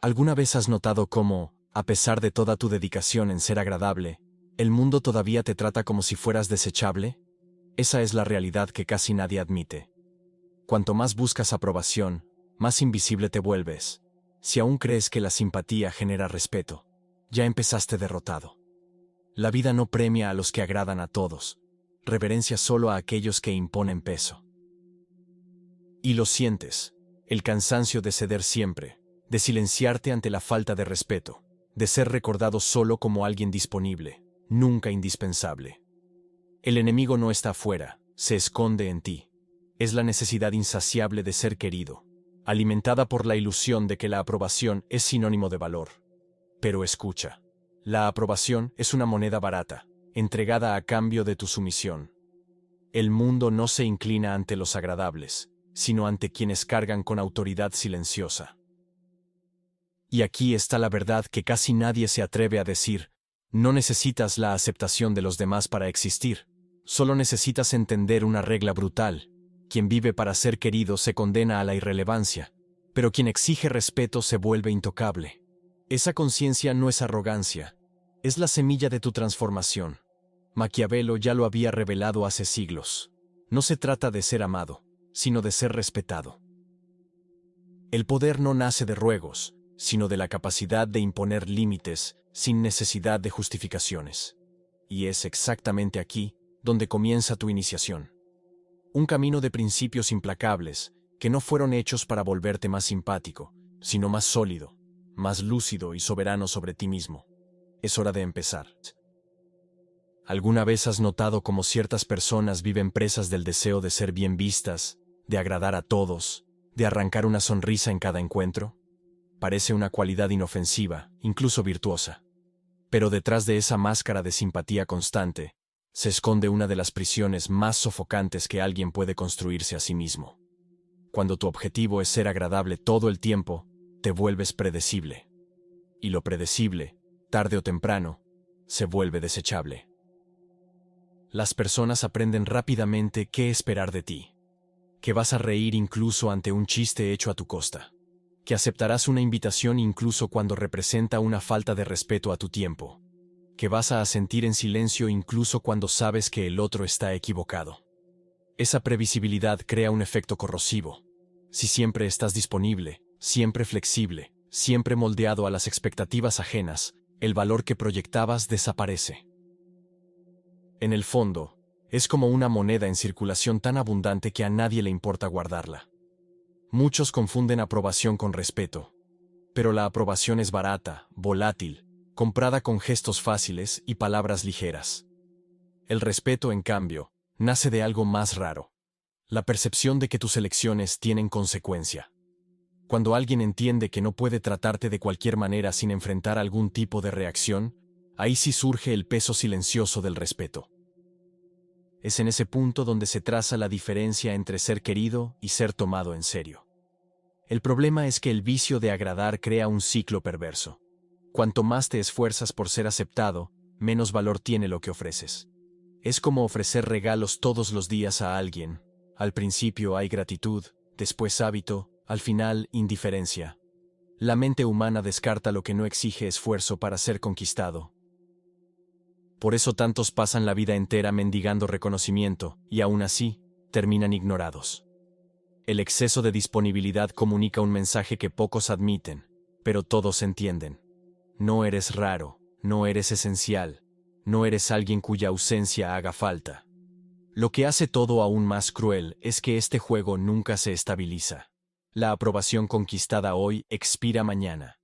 ¿Alguna vez has notado cómo, a pesar de toda tu dedicación en ser agradable, el mundo todavía te trata como si fueras desechable? Esa es la realidad que casi nadie admite. Cuanto más buscas aprobación, más invisible te vuelves. Si aún crees que la simpatía genera respeto, ya empezaste derrotado. La vida no premia a los que agradan a todos, reverencia solo a aquellos que imponen peso. Y lo sientes, el cansancio de ceder siempre, de silenciarte ante la falta de respeto, de ser recordado solo como alguien disponible, nunca indispensable. El enemigo no está afuera, se esconde en ti. Es la necesidad insaciable de ser querido, alimentada por la ilusión de que la aprobación es sinónimo de valor. Pero escucha, la aprobación es una moneda barata, entregada a cambio de tu sumisión. El mundo no se inclina ante los agradables, sino ante quienes cargan con autoridad silenciosa. Y aquí está la verdad que casi nadie se atreve a decir: no necesitas la aceptación de los demás para existir, solo necesitas entender una regla brutal: quien vive para ser querido se condena a la irrelevancia, pero quien exige respeto se vuelve intocable. Esa conciencia no es arrogancia, es la semilla de tu transformación. Maquiavelo ya lo había revelado hace siglos. No se trata de ser amado, sino de ser respetado. El poder no nace de ruegos, sino de la capacidad de imponer límites sin necesidad de justificaciones. Y es exactamente aquí donde comienza tu iniciación. Un camino de principios implacables que no fueron hechos para volverte más simpático, sino más sólido, más lúcido y soberano sobre ti mismo. Es hora de empezar. ¿Alguna vez has notado cómo ciertas personas viven presas del deseo de ser bien vistas, de agradar a todos, de arrancar una sonrisa en cada encuentro? Parece una cualidad inofensiva, incluso virtuosa. Pero detrás de esa máscara de simpatía constante, se esconde una de las prisiones más sofocantes que alguien puede construirse a sí mismo. Cuando tu objetivo es ser agradable todo el tiempo, te vuelves predecible. Y lo predecible, tarde o temprano, se vuelve desechable. Las personas aprenden rápidamente qué esperar de ti. Que vas a reír incluso ante un chiste hecho a tu costa. Que aceptarás una invitación incluso cuando representa una falta de respeto a tu tiempo. Que vas a asentir en silencio incluso cuando sabes que el otro está equivocado. Esa previsibilidad crea un efecto corrosivo. Si siempre estás disponible, siempre flexible, siempre moldeado a las expectativas ajenas, el valor que proyectabas desaparece. En el fondo, es como una moneda en circulación tan abundante que a nadie le importa guardarla. Muchos confunden aprobación con respeto. Pero la aprobación es barata, volátil, comprada con gestos fáciles y palabras ligeras. El respeto, en cambio, nace de algo más raro: la percepción de que tus elecciones tienen consecuencia. Cuando alguien entiende que no puede tratarte de cualquier manera sin enfrentar algún tipo de reacción, ahí sí surge el peso silencioso del respeto. Es en ese punto donde se traza la diferencia entre ser querido y ser tomado en serio. El problema es que el vicio de agradar crea un ciclo perverso. Cuanto más te esfuerzas por ser aceptado, menos valor tiene lo que ofreces. Es como ofrecer regalos todos los días a alguien. Al principio hay gratitud, después hábito, al final indiferencia. La mente humana descarta lo que no exige esfuerzo para ser conquistado. Por eso tantos pasan la vida entera mendigando reconocimiento, y aún así, terminan ignorados. El exceso de disponibilidad comunica un mensaje que pocos admiten, pero todos entienden. No eres raro, no eres esencial, no eres alguien cuya ausencia haga falta. Lo que hace todo aún más cruel es que este juego nunca se estabiliza. La aprobación conquistada hoy expira mañana.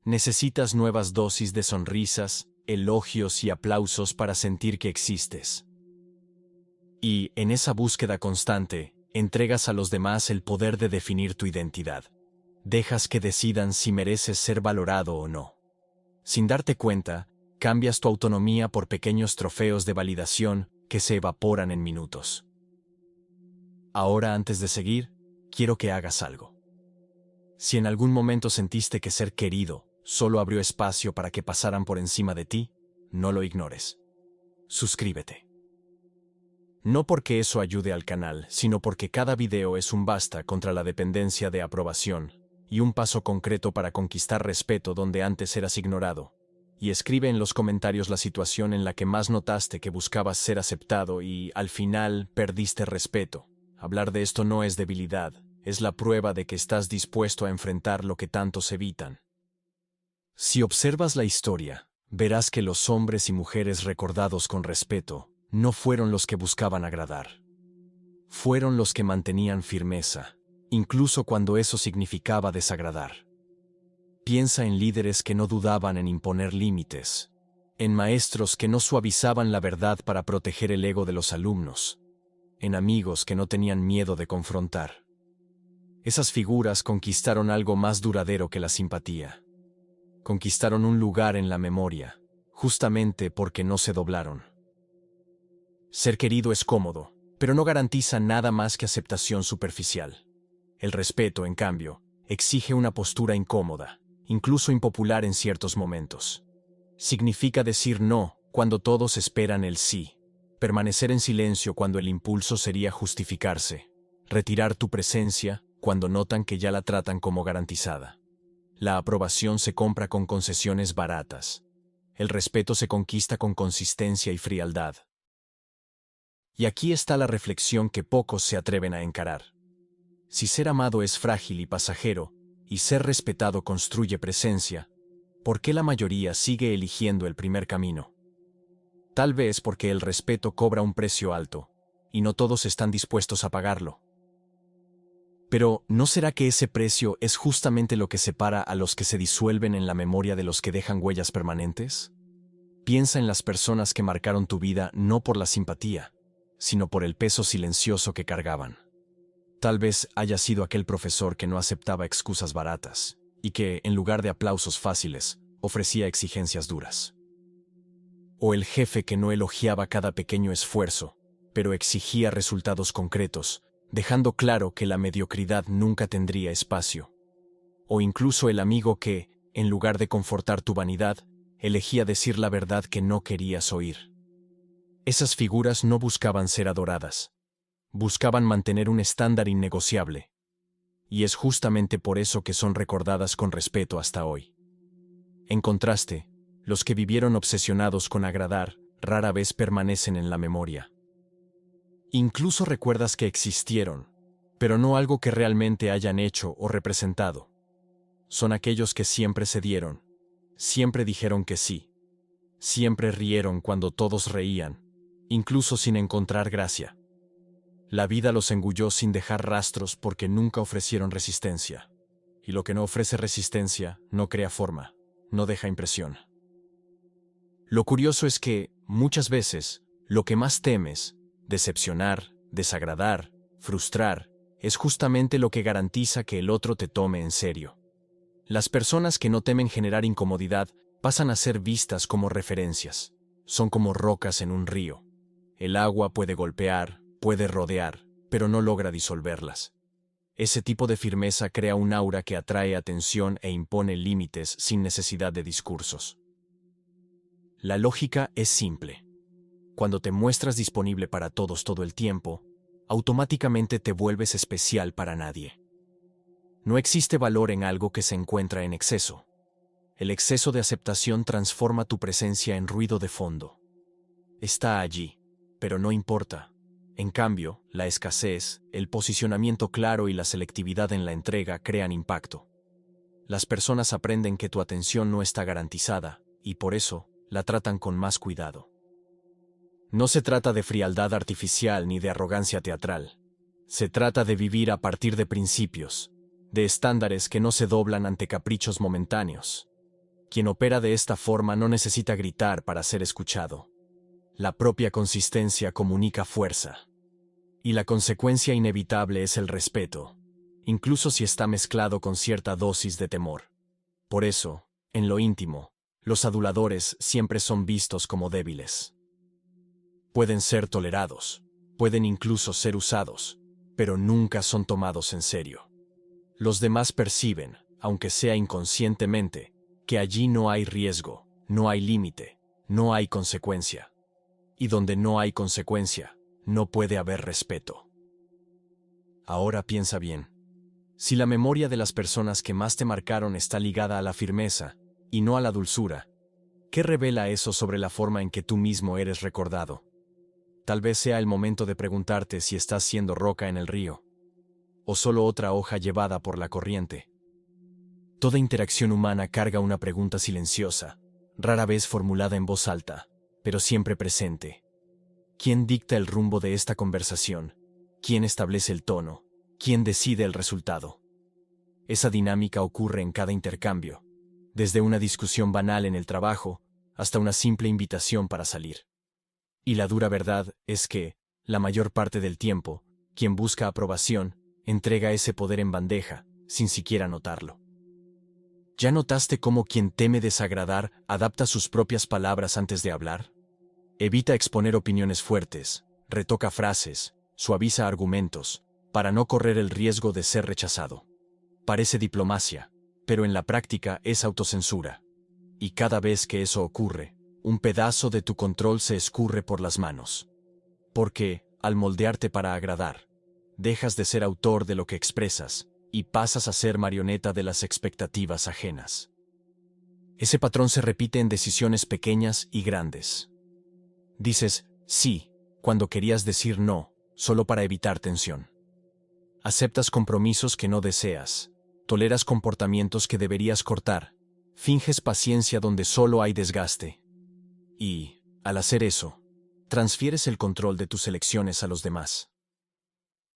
Necesitas nuevas dosis de sonrisas, elogios y aplausos para sentir que existes. Y, en esa búsqueda constante, entregas a los demás el poder de definir tu identidad. Dejas que decidan si mereces ser valorado o no. Sin darte cuenta, cambias tu autonomía por pequeños trofeos de validación que se evaporan en minutos. Ahora, antes de seguir, quiero que hagas algo. Si en algún momento sentiste que ser querido solo abrió espacio para que pasaran por encima de ti, no lo ignores. Suscríbete. No porque eso ayude al canal, sino porque cada video es un basta contra la dependencia de aprobación. y un paso concreto para conquistar respeto donde antes eras ignorado. Y escribe en los comentarios la situación en la que más notaste que buscabas ser aceptado y, al final, perdiste respeto. Hablar de esto no es debilidad, es la prueba de que estás dispuesto a enfrentar lo que tantos evitan. Si observas la historia, verás que los hombres y mujeres recordados con respeto no fueron los que buscaban agradar. Fueron los que mantenían firmeza, incluso cuando eso significaba desagradar. Piensa en líderes que no dudaban en imponer límites, en maestros que no suavizaban la verdad para proteger el ego de los alumnos, en amigos que no tenían miedo de confrontar. Esas figuras conquistaron algo más duradero que la simpatía. Conquistaron un lugar en la memoria, justamente porque no se doblaron. Ser querido es cómodo, pero no garantiza nada más que aceptación superficial. El respeto, en cambio, exige una postura incómoda, incluso impopular en ciertos momentos. Significa decir no cuando todos esperan el sí, permanecer en silencio cuando el impulso sería justificarse, retirar tu presencia cuando notan que ya la tratan como garantizada. La aprobación se compra con concesiones baratas. El respeto se conquista con consistencia y frialdad. Y aquí está la reflexión que pocos se atreven a encarar. Si ser amado es frágil y pasajero, y ser respetado construye presencia, ¿por qué la mayoría sigue eligiendo el primer camino? Tal vez porque el respeto cobra un precio alto, y no todos están dispuestos a pagarlo. Pero, ¿no será que ese precio es justamente lo que separa a los que se disuelven en la memoria de los que dejan huellas permanentes? Piensa en las personas que marcaron tu vida no por la simpatía, sino por el peso silencioso que cargaban. Tal vez haya sido aquel profesor que no aceptaba excusas baratas, y que, en lugar de aplausos fáciles, ofrecía exigencias duras. O el jefe que no elogiaba cada pequeño esfuerzo, pero exigía resultados concretos, dejando claro que la mediocridad nunca tendría espacio. O incluso el amigo que, en lugar de confortar tu vanidad, elegía decir la verdad que no querías oír. Esas figuras no buscaban ser adoradas. Buscaban mantener un estándar innegociable. Y es justamente por eso que son recordadas con respeto hasta hoy. En contraste, los que vivieron obsesionados con agradar rara vez permanecen en la memoria. Incluso recuerdas que existieron, pero no algo que realmente hayan hecho o representado. Son aquellos que siempre cedieron, siempre dijeron que sí, siempre rieron cuando todos reían, incluso sin encontrar gracia. La vida los engulló sin dejar rastros porque nunca ofrecieron resistencia. Y lo que no ofrece resistencia no crea forma, no deja impresión. Lo curioso es que, muchas veces, lo que más temes, decepcionar, desagradar, frustrar, es justamente lo que garantiza que el otro te tome en serio. Las personas que no temen generar incomodidad pasan a ser vistas como referencias. Son como rocas en un río. El agua puede golpear, puede rodear, pero no logra disolverlas. Ese tipo de firmeza crea un aura que atrae atención e impone límites sin necesidad de discursos. La lógica es simple. Cuando te muestras disponible para todos todo el tiempo, automáticamente te vuelves especial para nadie. No existe valor en algo que se encuentra en exceso. El exceso de aceptación transforma tu presencia en ruido de fondo. Está allí, pero no importa. En cambio, la escasez, el posicionamiento claro y la selectividad en la entrega crean impacto. Las personas aprenden que tu atención no está garantizada, y por eso, la tratan con más cuidado. No se trata de frialdad artificial ni de arrogancia teatral. Se trata de vivir a partir de principios, de estándares que no se doblan ante caprichos momentáneos. Quien opera de esta forma no necesita gritar para ser escuchado. La propia consistencia comunica fuerza. Y la consecuencia inevitable es el respeto, incluso si está mezclado con cierta dosis de temor. Por eso, en lo íntimo, los aduladores siempre son vistos como débiles. Pueden ser tolerados, pueden incluso ser usados, pero nunca son tomados en serio. Los demás perciben, aunque sea inconscientemente, que allí no hay riesgo, no hay límite, no hay consecuencia. Y donde no hay consecuencia, no puede haber respeto. Ahora piensa bien. Si la memoria de las personas que más te marcaron está ligada a la firmeza, y no a la dulzura, ¿qué revela eso sobre la forma en que tú mismo eres recordado? Tal vez sea el momento de preguntarte si estás siendo roca en el río, o solo otra hoja llevada por la corriente. Toda interacción humana carga una pregunta silenciosa, rara vez formulada en voz alta, pero siempre presente. ¿Quién dicta el rumbo de esta conversación? ¿Quién establece el tono? ¿Quién decide el resultado? Esa dinámica ocurre en cada intercambio, desde una discusión banal en el trabajo hasta una simple invitación para salir. Y la dura verdad es que, la mayor parte del tiempo, quien busca aprobación, entrega ese poder en bandeja, sin siquiera notarlo. ¿Ya notaste cómo quien teme desagradar adapta sus propias palabras antes de hablar? Evita exponer opiniones fuertes, retoca frases, suaviza argumentos, para no correr el riesgo de ser rechazado. Parece diplomacia, pero en la práctica es autocensura. Y cada vez que eso ocurre, un pedazo de tu control se escurre por las manos. Porque, al moldearte para agradar, dejas de ser autor de lo que expresas y pasas a ser marioneta de las expectativas ajenas. Ese patrón se repite en decisiones pequeñas y grandes. Dices sí cuando querías decir no, solo para evitar tensión. Aceptas compromisos que no deseas, toleras comportamientos que deberías cortar, finges paciencia donde solo hay desgaste. Y, al hacer eso, transfieres el control de tus elecciones a los demás.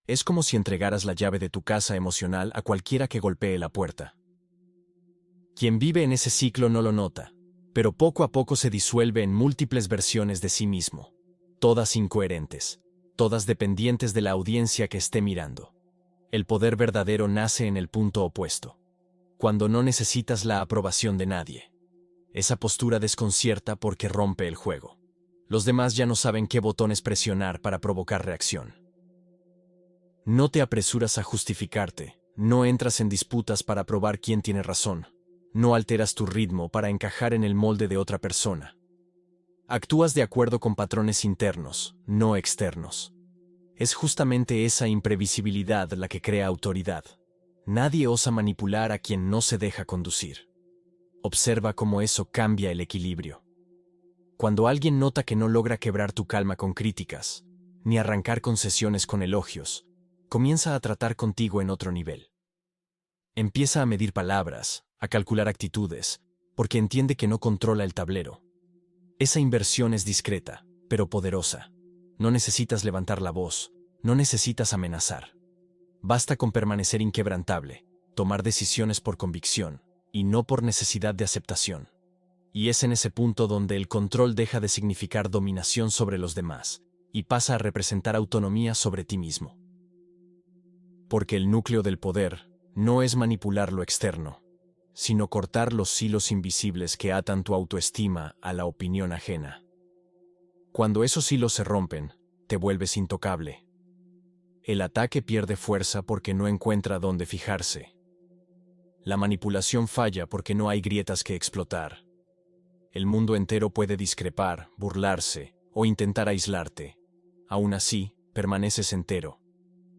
Es como si entregaras la llave de tu casa emocional a cualquiera que golpee la puerta. Quien vive en ese ciclo no lo nota, pero poco a poco se disuelve en múltiples versiones de sí mismo, todas incoherentes, todas dependientes de la audiencia que esté mirando. El poder verdadero nace en el punto opuesto, cuando no necesitas la aprobación de nadie. Esa postura desconcierta porque rompe el juego. Los demás ya no saben qué botones presionar para provocar reacción. No te apresuras a justificarte, no entras en disputas para probar quién tiene razón, no alteras tu ritmo para encajar en el molde de otra persona. Actúas de acuerdo con patrones internos, no externos. Es justamente esa imprevisibilidad la que crea autoridad. Nadie osa manipular a quien no se deja conducir. Observa cómo eso cambia el equilibrio. Cuando alguien nota que no logra quebrar tu calma con críticas, ni arrancar concesiones con elogios, comienza a tratar contigo en otro nivel. Empieza a medir palabras, a calcular actitudes, porque entiende que no controla el tablero. Esa inversión es discreta, pero poderosa. No necesitas levantar la voz, no necesitas amenazar. Basta con permanecer inquebrantable, tomar decisiones por convicción, y no por necesidad de aceptación. Y es en ese punto donde el control deja de significar dominación sobre los demás, y pasa a representar autonomía sobre ti mismo. Porque el núcleo del poder no es manipular lo externo, sino cortar los hilos invisibles que atan tu autoestima a la opinión ajena. Cuando esos hilos se rompen, te vuelves intocable. El ataque pierde fuerza porque no encuentra dónde fijarse. La manipulación falla porque no hay grietas que explotar. El mundo entero puede discrepar, burlarse o intentar aislarte. Aún así, permaneces entero,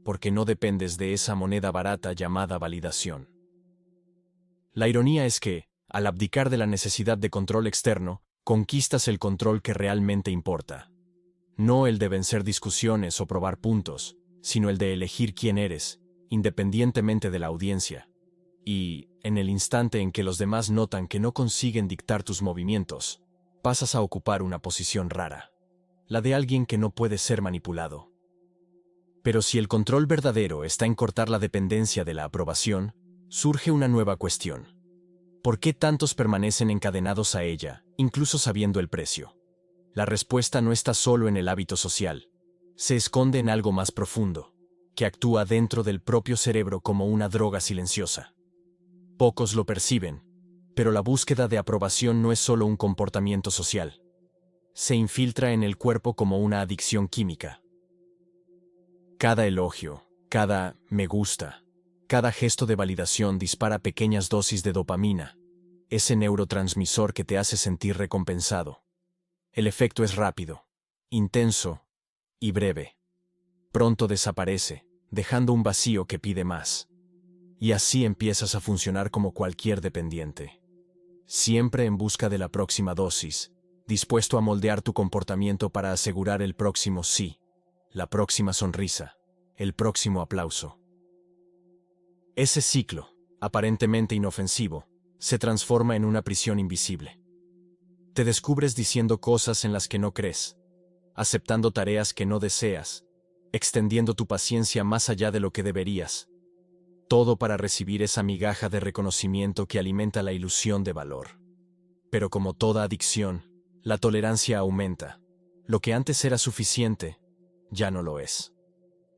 porque no dependes de esa moneda barata llamada validación. La ironía es que, al abdicar de la necesidad de control externo, conquistas el control que realmente importa. No el de vencer discusiones o probar puntos, sino el de elegir quién eres, independientemente de la audiencia. Y, en el instante en que los demás notan que no consiguen dictar tus movimientos, pasas a ocupar una posición rara, la de alguien que no puede ser manipulado. Pero si el control verdadero está en cortar la dependencia de la aprobación, surge una nueva cuestión. ¿Por qué tantos permanecen encadenados a ella, incluso sabiendo el precio? La respuesta no está solo en el hábito social. Se esconde en algo más profundo, que actúa dentro del propio cerebro como una droga silenciosa. Pocos lo perciben, pero la búsqueda de aprobación no es solo un comportamiento social. Se infiltra en el cuerpo como una adicción química. Cada elogio, cada me gusta, cada gesto de validación dispara pequeñas dosis de dopamina, ese neurotransmisor que te hace sentir recompensado. El efecto es rápido, intenso y breve. Pronto desaparece, dejando un vacío que pide más. y así empiezas a funcionar como cualquier dependiente. Siempre en busca de la próxima dosis, dispuesto a moldear tu comportamiento para asegurar el próximo sí, la próxima sonrisa, el próximo aplauso. Ese ciclo, aparentemente inofensivo, se transforma en una prisión invisible. Te descubres diciendo cosas en las que no crees, aceptando tareas que no deseas, extendiendo tu paciencia más allá de lo que deberías, todo para recibir esa migaja de reconocimiento que alimenta la ilusión de valor. Pero como toda adicción, la tolerancia aumenta. Lo que antes era suficiente, ya no lo es.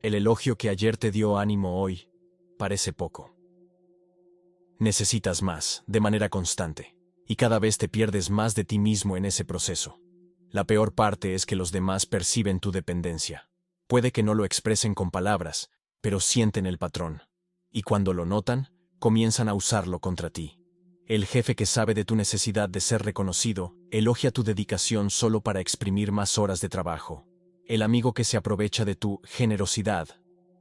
El elogio que ayer te dio ánimo hoy, parece poco. Necesitas más, de manera constante, y cada vez te pierdes más de ti mismo en ese proceso. La peor parte es que los demás perciben tu dependencia. Puede que no lo expresen con palabras, pero sienten el patrón. Y cuando lo notan, comienzan a usarlo contra ti. El jefe que sabe de tu necesidad de ser reconocido, elogia tu dedicación solo para exprimir más horas de trabajo. El amigo que se aprovecha de tu generosidad,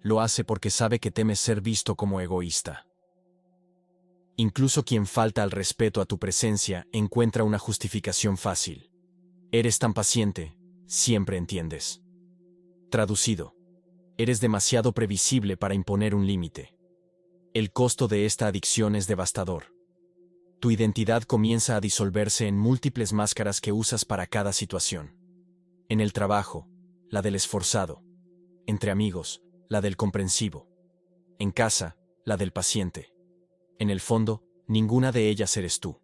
lo hace porque sabe que temes ser visto como egoísta. Incluso quien falta al respeto a tu presencia encuentra una justificación fácil. Eres tan paciente, siempre entiendes. Traducido, eres demasiado previsible para imponer un límite. El costo de esta adicción es devastador. Tu identidad comienza a disolverse en múltiples máscaras que usas para cada situación. En el trabajo, la del esforzado. Entre amigos, la del comprensivo. En casa, la del paciente. En el fondo, ninguna de ellas eres tú.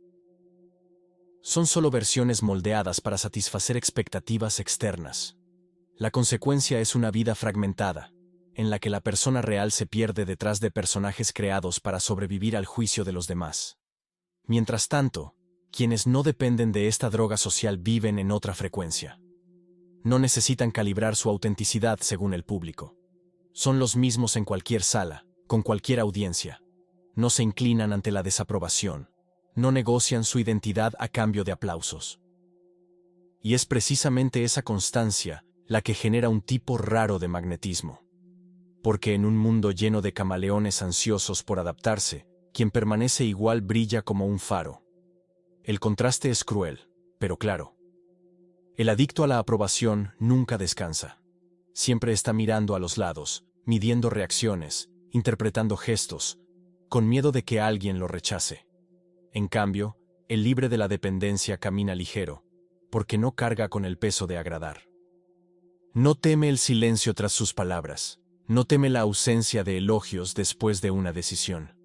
Son solo versiones moldeadas para satisfacer expectativas externas. La consecuencia es una vida fragmentada, en la que la persona real se pierde detrás de personajes creados para sobrevivir al juicio de los demás. Mientras tanto, quienes no dependen de esta droga social viven en otra frecuencia. No necesitan calibrar su autenticidad según el público. Son los mismos en cualquier sala, con cualquier audiencia. No se inclinan ante la desaprobación. No negocian su identidad a cambio de aplausos. Y es precisamente esa constancia la que genera un tipo raro de magnetismo. Porque en un mundo lleno de camaleones ansiosos por adaptarse, quien permanece igual brilla como un faro. El contraste es cruel, pero claro. El adicto a la aprobación nunca descansa. Siempre está mirando a los lados, midiendo reacciones, interpretando gestos, con miedo de que alguien lo rechace. En cambio, el libre de la dependencia camina ligero, porque no carga con el peso de agradar. No teme el silencio tras sus palabras, no teme la ausencia de elogios después de una decisión.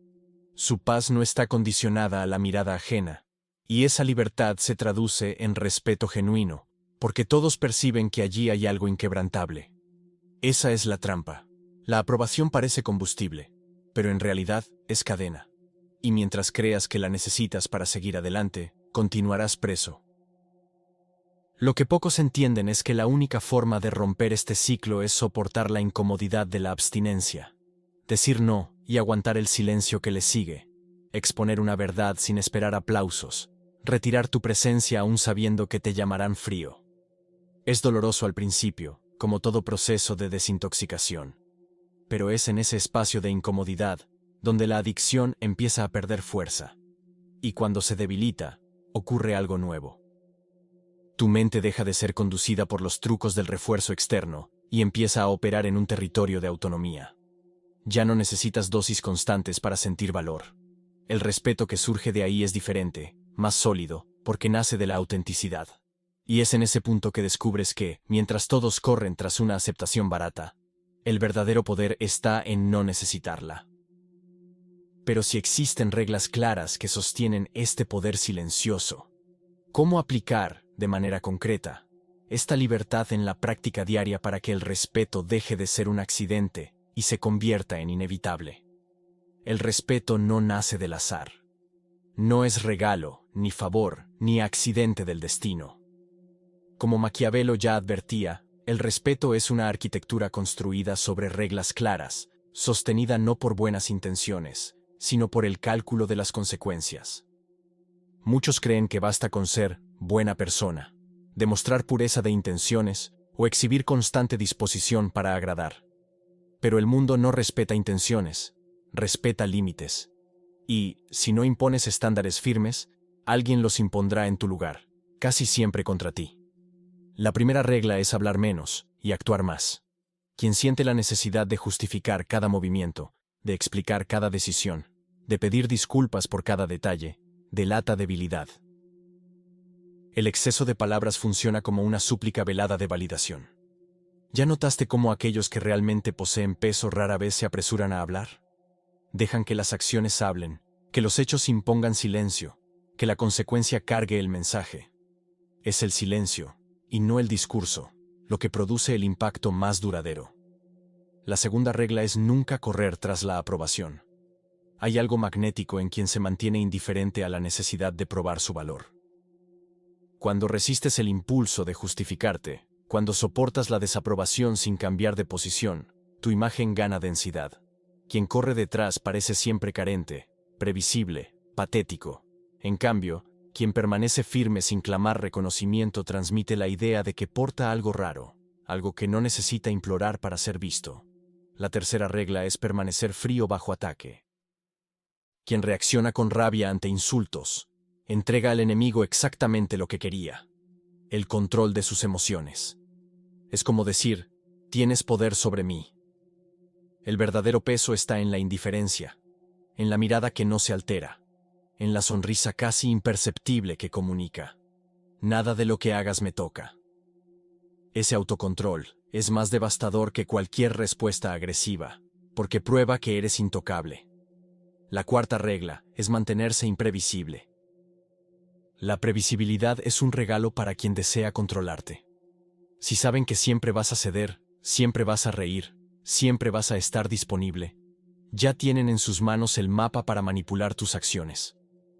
Su paz no está condicionada a la mirada ajena, y esa libertad se traduce en respeto genuino, porque todos perciben que allí hay algo inquebrantable. Esa es la trampa. La aprobación parece combustible, pero en realidad es cadena. Y mientras creas que la necesitas para seguir adelante, continuarás preso. Lo que pocos entienden es que la única forma de romper este ciclo es soportar la incomodidad de la abstinencia. Decir no y aguantar el silencio que le sigue. Exponer una verdad sin esperar aplausos. Retirar tu presencia aún sabiendo que te llamarán frío. Es doloroso al principio, como todo proceso de desintoxicación. Pero es en ese espacio de incomodidad donde la adicción empieza a perder fuerza. Y cuando se debilita, ocurre algo nuevo. Tu mente deja de ser conducida por los trucos del refuerzo externo y empieza a operar en un territorio de autonomía. Ya no necesitas dosis constantes para sentir valor. El respeto que surge de ahí es diferente, más sólido, porque nace de la autenticidad. Y es en ese punto que descubres que, mientras todos corren tras una aceptación barata, el verdadero poder está en no necesitarla. Pero si existen reglas claras que sostienen este poder silencioso, ¿cómo aplicar, de manera concreta, esta libertad en la práctica diaria para que el respeto deje de ser un accidente y se convierta en inevitable? El respeto no nace del azar. No es regalo, ni favor, ni accidente del destino. Como Maquiavelo ya advertía, el respeto es una arquitectura construida sobre reglas claras, sostenida no por buenas intenciones, sino por el cálculo de las consecuencias. Muchos creen que basta con ser buena persona, demostrar pureza de intenciones o exhibir constante disposición para agradar. Pero el mundo no respeta intenciones, respeta límites. Y, si no impones estándares firmes, alguien los impondrá en tu lugar, casi siempre contra ti. La primera regla es hablar menos y actuar más. Quien siente la necesidad de justificar cada movimiento, de explicar cada decisión, de pedir disculpas por cada detalle, delata debilidad. El exceso de palabras funciona como una súplica velada de validación. ¿Ya notaste cómo aquellos que realmente poseen peso rara vez se apresuran a hablar? Dejan que las acciones hablen, que los hechos impongan silencio, que la consecuencia cargue el mensaje. Es el silencio, y no el discurso, lo que produce el impacto más duradero. La segunda regla es nunca correr tras la aprobación. Hay algo magnético en quien se mantiene indiferente a la necesidad de probar su valor. Cuando resistes el impulso de justificarte, cuando soportas la desaprobación sin cambiar de posición, tu imagen gana densidad. Quien corre detrás parece siempre carente, previsible, patético. En cambio, quien permanece firme sin clamar reconocimiento transmite la idea de que porta algo raro, algo que no necesita implorar para ser visto. La tercera regla es permanecer frío bajo ataque. Quien reacciona con rabia ante insultos, entrega al enemigo exactamente lo que quería: el control de sus emociones. Es como decir, tienes poder sobre mí. El verdadero peso está en la indiferencia, en la mirada que no se altera, en la sonrisa casi imperceptible que comunica: nada de lo que hagas me toca. Ese autocontrol es más devastador que cualquier respuesta agresiva, porque prueba que eres intocable. La cuarta regla es mantenerse imprevisible. La previsibilidad es un regalo para quien desea controlarte. Si saben que siempre vas a ceder, siempre vas a reír, siempre vas a estar disponible, ya tienen en sus manos el mapa para manipular tus acciones.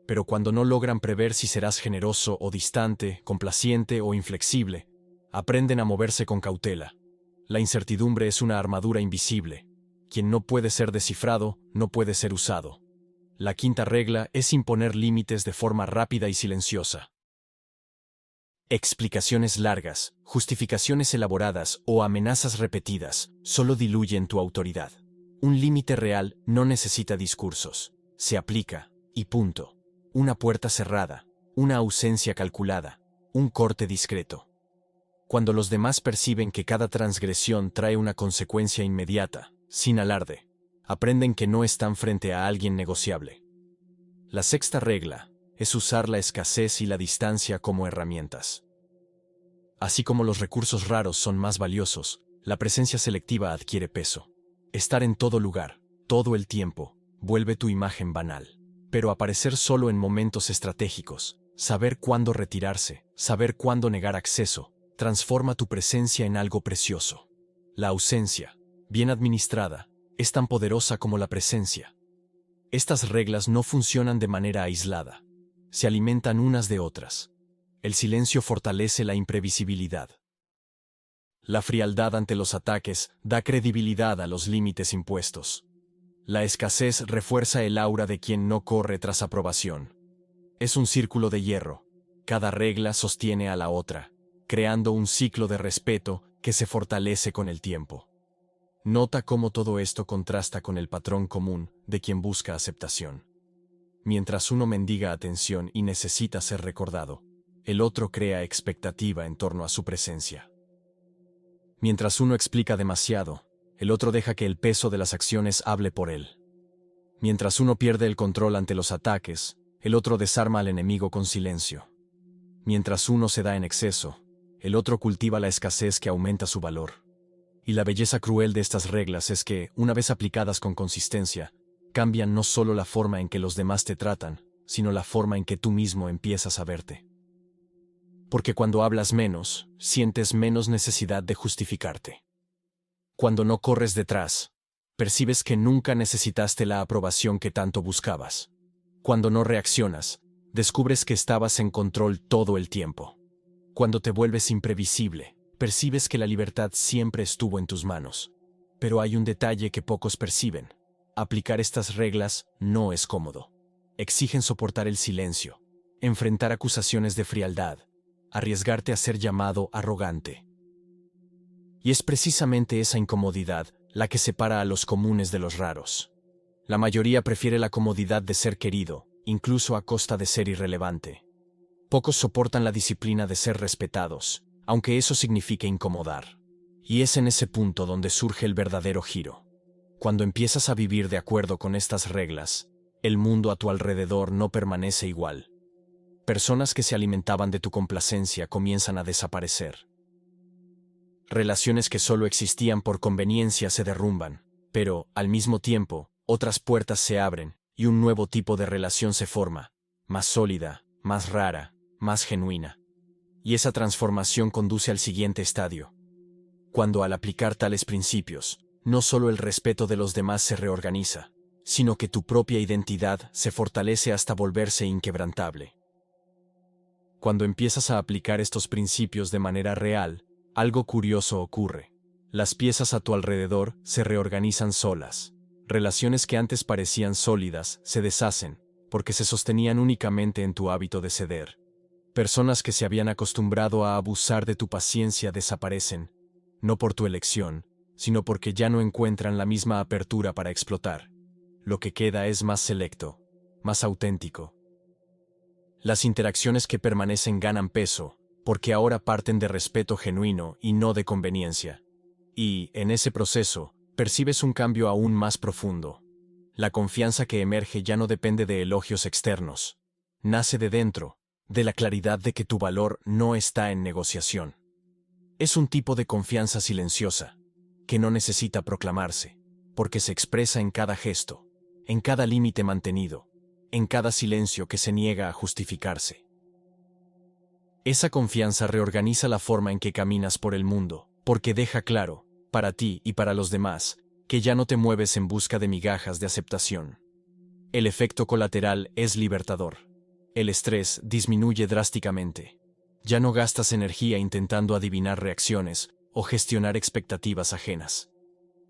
Pero cuando no logran prever si serás generoso o distante, complaciente o inflexible, aprenden a moverse con cautela. La incertidumbre es una armadura invisible. Quien no puede ser descifrado, no puede ser usado. La quinta regla es imponer límites de forma rápida y silenciosa. Explicaciones largas, justificaciones elaboradas o amenazas repetidas solo diluyen tu autoridad. Un límite real no necesita discursos. Se aplica, y punto. Una puerta cerrada, una ausencia calculada, un corte discreto. Cuando los demás perciben que cada transgresión trae una consecuencia inmediata, sin alarde, aprenden que no están frente a alguien negociable. La sexta regla es usar la escasez y la distancia como herramientas. Así como los recursos raros son más valiosos, la presencia selectiva adquiere peso. Estar en todo lugar, todo el tiempo, vuelve tu imagen banal. Pero aparecer solo en momentos estratégicos, saber cuándo retirarse, saber cuándo negar acceso, transforma tu presencia en algo precioso. La ausencia, bien administrada, es tan poderosa como la presencia. Estas reglas no funcionan de manera aislada. Se alimentan unas de otras. El silencio fortalece la imprevisibilidad. La frialdad ante los ataques da credibilidad a los límites impuestos. La escasez refuerza el aura de quien no corre tras aprobación. Es un círculo de hierro. Cada regla sostiene a la otra, creando un ciclo de respeto que se fortalece con el tiempo. Nota cómo todo esto contrasta con el patrón común de quien busca aceptación. Mientras uno mendiga atención y necesita ser recordado, el otro crea expectativa en torno a su presencia. Mientras uno explica demasiado, el otro deja que el peso de las acciones hable por él. Mientras uno pierde el control ante los ataques, el otro desarma al enemigo con silencio. Mientras uno se da en exceso, el otro cultiva la escasez que aumenta su valor. Y la belleza cruel de estas reglas es que, una vez aplicadas con consistencia, cambian no solo la forma en que los demás te tratan, sino la forma en que tú mismo empiezas a verte. Porque cuando hablas menos, sientes menos necesidad de justificarte. Cuando no corres detrás, percibes que nunca necesitaste la aprobación que tanto buscabas. Cuando no reaccionas, descubres que estabas en control todo el tiempo. Cuando te vuelves imprevisible, percibes que la libertad siempre estuvo en tus manos. Pero hay un detalle que pocos perciben. Aplicar estas reglas no es cómodo. Exigen soportar el silencio, enfrentar acusaciones de frialdad, arriesgarte a ser llamado arrogante. Y es precisamente esa incomodidad la que separa a los comunes de los raros. La mayoría prefiere la comodidad de ser querido, incluso a costa de ser irrelevante. Pocos soportan la disciplina de ser respetados, aunque eso signifique incomodar. Y es en ese punto donde surge el verdadero giro. Cuando empiezas a vivir de acuerdo con estas reglas, el mundo a tu alrededor no permanece igual. Personas que se alimentaban de tu complacencia comienzan a desaparecer. Relaciones que solo existían por conveniencia se derrumban, pero, al mismo tiempo, otras puertas se abren y un nuevo tipo de relación se forma, más sólida, más rara, más genuina. Y esa transformación conduce al siguiente estadio. Cuando al aplicar tales principios, no solo el respeto de los demás se reorganiza, sino que tu propia identidad se fortalece hasta volverse inquebrantable. Cuando empiezas a aplicar estos principios de manera real, algo curioso ocurre. Las piezas a tu alrededor se reorganizan solas. Relaciones que antes parecían sólidas se deshacen, porque se sostenían únicamente en tu hábito de ceder. Personas que se habían acostumbrado a abusar de tu paciencia desaparecen, no por tu elección, sino porque ya no encuentran la misma apertura para explotar. Lo que queda es más selecto, más auténtico. Las interacciones que permanecen ganan peso, porque ahora parten de respeto genuino y no de conveniencia. Y, en ese proceso, percibes un cambio aún más profundo. La confianza que emerge ya no depende de elogios externos. Nace de dentro, de la claridad de que tu valor no está en negociación. Es un tipo de confianza silenciosa, que no necesita proclamarse, porque se expresa en cada gesto, en cada límite mantenido, en cada silencio que se niega a justificarse. Esa confianza reorganiza la forma en que caminas por el mundo, porque deja claro, para ti y para los demás, que ya no te mueves en busca de migajas de aceptación. El efecto colateral es libertador. El estrés disminuye drásticamente. Ya no gastas energía intentando adivinar reacciones o gestionar expectativas ajenas.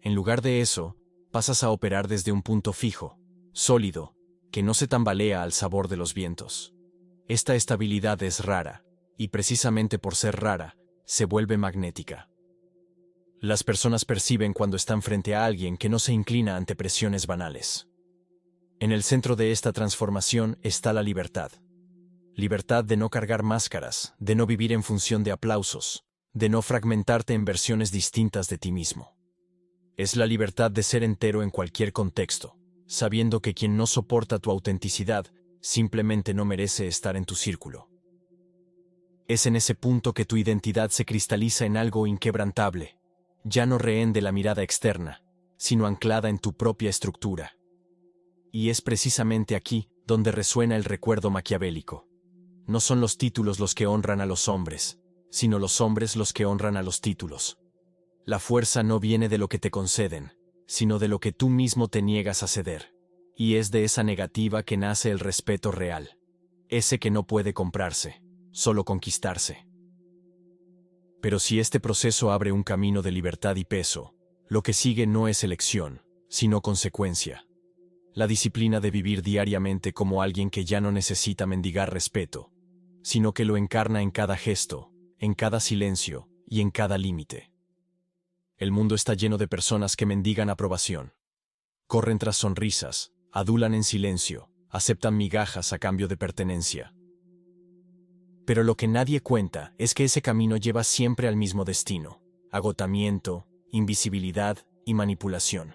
En lugar de eso, pasas a operar desde un punto fijo, sólido, que no se tambalea al sabor de los vientos. Esta estabilidad es rara, y precisamente por ser rara, se vuelve magnética. Las personas perciben cuando están frente a alguien que no se inclina ante presiones banales. En el centro de esta transformación está la libertad. Libertad de no cargar máscaras, de no vivir en función de aplausos, de no fragmentarte en versiones distintas de ti mismo. Es la libertad de ser entero en cualquier contexto, sabiendo que quien no soporta tu autenticidad simplemente no merece estar en tu círculo. Es en ese punto que tu identidad se cristaliza en algo inquebrantable, ya no rehén de la mirada externa, sino anclada en tu propia estructura. Y es precisamente aquí donde resuena el recuerdo maquiavélico. No son los títulos los que honran a los hombres, sino los hombres los que honran a los títulos. La fuerza no viene de lo que te conceden, sino de lo que tú mismo te niegas a ceder. Y es de esa negativa que nace el respeto real. Ese que no puede comprarse, solo conquistarse. Pero si este proceso abre un camino de libertad y peso, lo que sigue no es elección, sino consecuencia. La disciplina de vivir diariamente como alguien que ya no necesita mendigar respeto, sino que lo encarna en cada gesto, en cada silencio y en cada límite. El mundo está lleno de personas que mendigan aprobación. Corren tras sonrisas, adulan en silencio, aceptan migajas a cambio de pertenencia. Pero lo que nadie cuenta es que ese camino lleva siempre al mismo destino: agotamiento, invisibilidad y manipulación.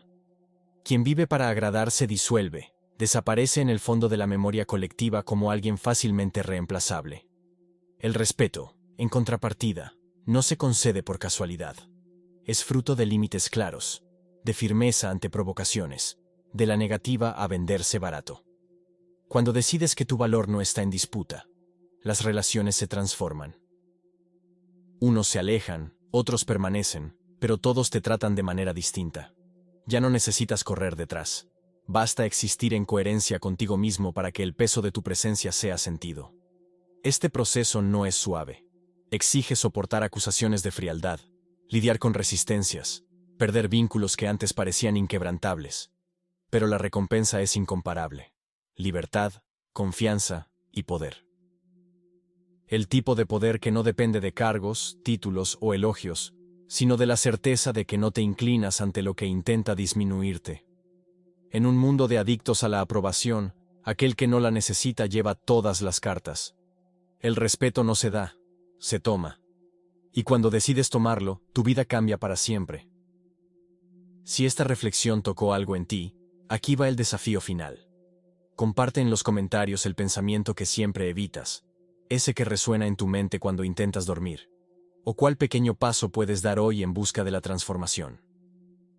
Quien vive para agradar se disuelve, desaparece en el fondo de la memoria colectiva como alguien fácilmente reemplazable. El respeto, en contrapartida, no se concede por casualidad. Es fruto de límites claros, de firmeza ante provocaciones, de la negativa a venderse barato. Cuando decides que tu valor no está en disputa, las relaciones se transforman. Unos se alejan, otros permanecen, pero todos te tratan de manera distinta. Ya no necesitas correr detrás. Basta existir en coherencia contigo mismo para que el peso de tu presencia sea sentido. Este proceso no es suave. Exige soportar acusaciones de frialdad, lidiar con resistencias, perder vínculos que antes parecían inquebrantables. Pero la recompensa es incomparable: libertad, confianza y poder. El tipo de poder que no depende de cargos, títulos o elogios, sino de la certeza de que no te inclinas ante lo que intenta disminuirte. En un mundo de adictos a la aprobación, aquel que no la necesita lleva todas las cartas. El respeto no se da, se toma. Y cuando decides tomarlo, tu vida cambia para siempre. Si esta reflexión tocó algo en ti, aquí va el desafío final. Comparte en los comentarios el pensamiento que siempre evitas, ese que resuena en tu mente cuando intentas dormir. O cuál pequeño paso puedes dar hoy en busca de la transformación.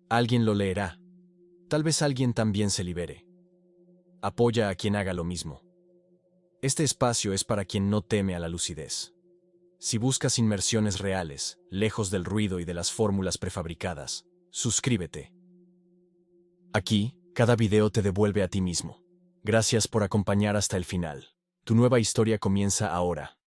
Alguien lo leerá. Tal vez alguien también se libere. Apoya a quien haga lo mismo. Este espacio es para quien no teme a la lucidez. Si buscas inmersiones reales, lejos del ruido y de las fórmulas prefabricadas, suscríbete. Aquí, cada video te devuelve a ti mismo. Gracias por acompañar hasta el final. Tu nueva historia comienza ahora.